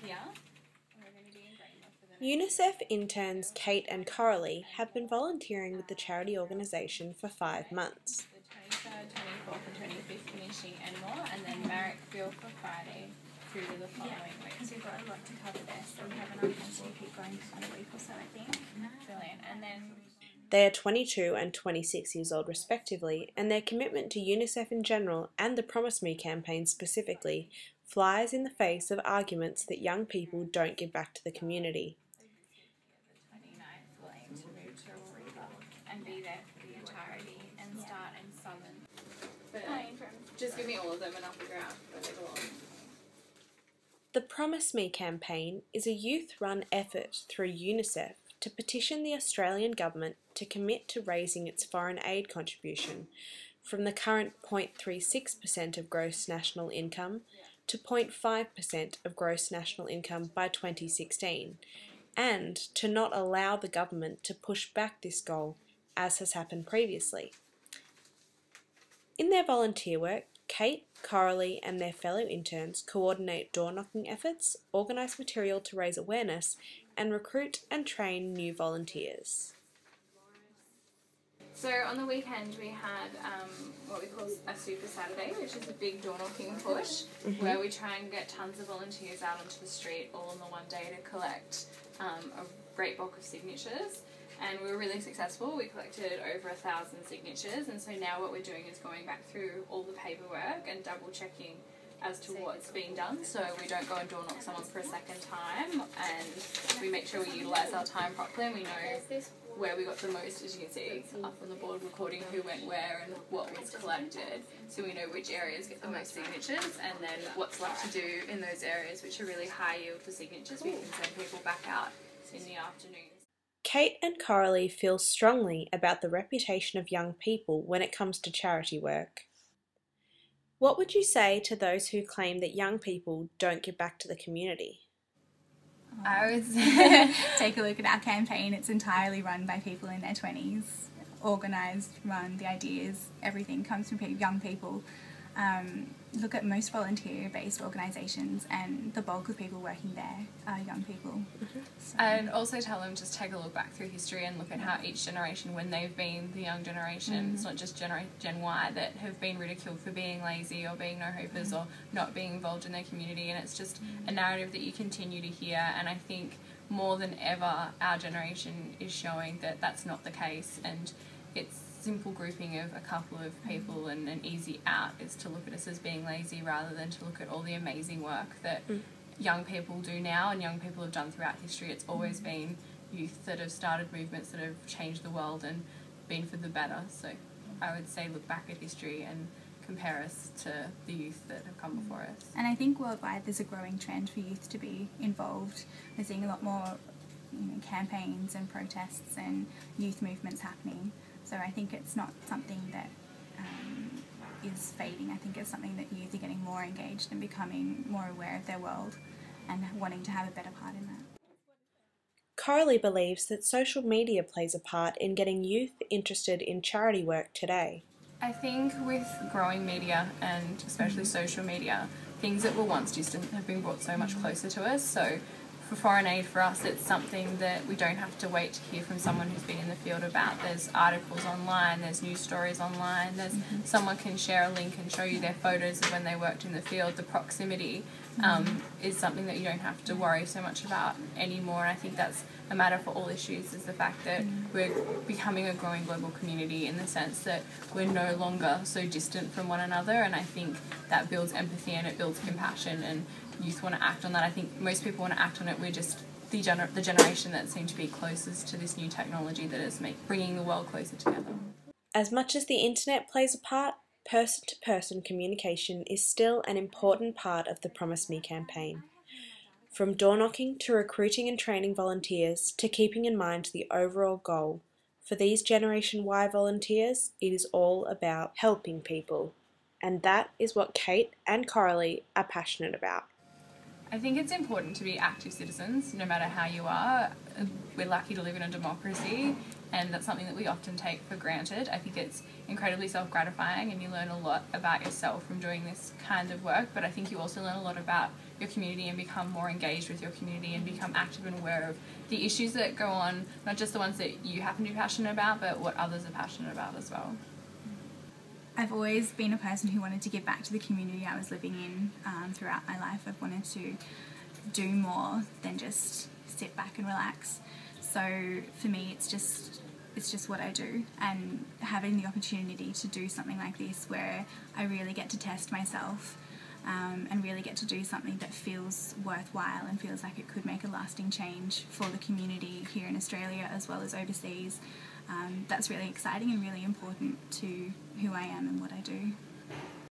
here. Unicef interns Kate and Coralie have been volunteering with the charity organisation for 5 months. The 23rd, 24th and 25th finishing Enmore, and then Marrickville for Friday through to the following week. So we've got a lot to cover there, so we have an intention to keep going for a week or so, I think. Brilliant. And then They are 22 and 26 years old respectively, and their commitment to UNICEF in general and the Promise Me campaign specifically flies in the face of arguments that young people don't give back to the community. the 29th, we'll aim to move to Aruba and be there for the entirety and start in Southern. But just give me all of them and I'll figure out where they belong. The Promise Me campaign is a youth-run effort through UNICEF to petition the Australian government to commit to raising its foreign aid contribution from the current 0.36% of gross national income to 0.5% of gross national income by 2016, and to not allow the government to push back this goal, as has happened previously. In their volunteer work, Kate, Coralie and their fellow interns coordinate door-knocking efforts, organise material to raise awareness, and recruit and train new volunteers. So on the weekend we had what we call a Super Saturday, which is a big door-knocking push, where we try and get tons of volunteers out onto the street all in the one day to collect a great bulk of signatures. And we were really successful. We collected over 1,000 signatures, and so now what we're doing is going back through all the paperwork and double checking as to what's being done, so we don't go and door knock someone for a second time, and we make sure we utilise our time properly and we know where we got the most, as you can see up on the board, recording who went where and what was collected, so we know which areas get the most signatures, and then what's left to do in those areas which are really high yield for signatures, we can send people back out in the afternoons. Kate and Coralie feel strongly about the reputation of young people when it comes to charity work. What would you say to those who claim that young people don't give back to the community? I would say take a look at our campaign. It's entirely run by people in their 20s. Organised, run, the ideas, everything comes from young people. Look at most volunteer-based organisations, and the bulk of people working there are young people. So. And also tell them just take a look back through history and look at how each generation, when they've been the young generation, it's not just Gen Y, that have been ridiculed for being lazy or being no-hopers or not being involved in their community, and it's just a narrative that you continue to hear, and I think more than ever our generation is showing that that's not the case, and it's simple grouping of a couple of people and an easy out is to look at us as being lazy rather than to look at all the amazing work that young people do now and young people have done throughout history. It's always been youth that have started movements that have changed the world and been for the better. So I would say look back at history and compare us to the youth that have come before us. And I think worldwide there's a growing trend for youth to be involved. We're seeing a lot more campaigns and protests and youth movements happening. So I think it's not something that is fading. I think it's something that youth are getting more engaged and becoming more aware of their world and wanting to have a better part in that. Coralie believes that social media plays a part in getting youth interested in charity work today. I think with growing media and especially social media, things that were once distant have been brought so much closer to us. So for foreign aid, for us, it's something that we don't have to wait to hear from someone who's been in the field about. There's articles online, there's news stories online, there's someone can share a link and show you their photos of when they worked in the field. The proximity is something that you don't have to worry so much about anymore, and I think that's a matter for all issues, is the fact that we're becoming a growing global community in the sense that we're no longer so distant from one another, and I think that builds empathy and it builds compassion, and youth want to act on that. I think most people want to act on it. We're just the generation that seem to be closest to this new technology that is bringing the world closer together. As much as the internet plays a part, person-to-person communication is still an important part of the Promise Me campaign. From door-knocking to recruiting and training volunteers to keeping in mind the overall goal, for these Generation Y volunteers, it is all about helping people. And that is what Kate and Coralie are passionate about. I think it's important to be active citizens, no matter how you are. We're lucky to live in a democracy, and that's something that we often take for granted. I think it's incredibly self-gratifying, and you learn a lot about yourself from doing this kind of work, but I think you also learn a lot about your community and become more engaged with your community and become active and aware of the issues that go on, not just the ones that you happen to be passionate about, but what others are passionate about as well. I've always been a person who wanted to give back to the community I was living in throughout my life. I've wanted to do more than just sit back and relax. So for me, it's just what I do, and having the opportunity to do something like this where I really get to test myself and really get to do something that feels worthwhile and feels like it could make a lasting change for the community here in Australia as well as overseas. That's really exciting and really important to who I am and what I do.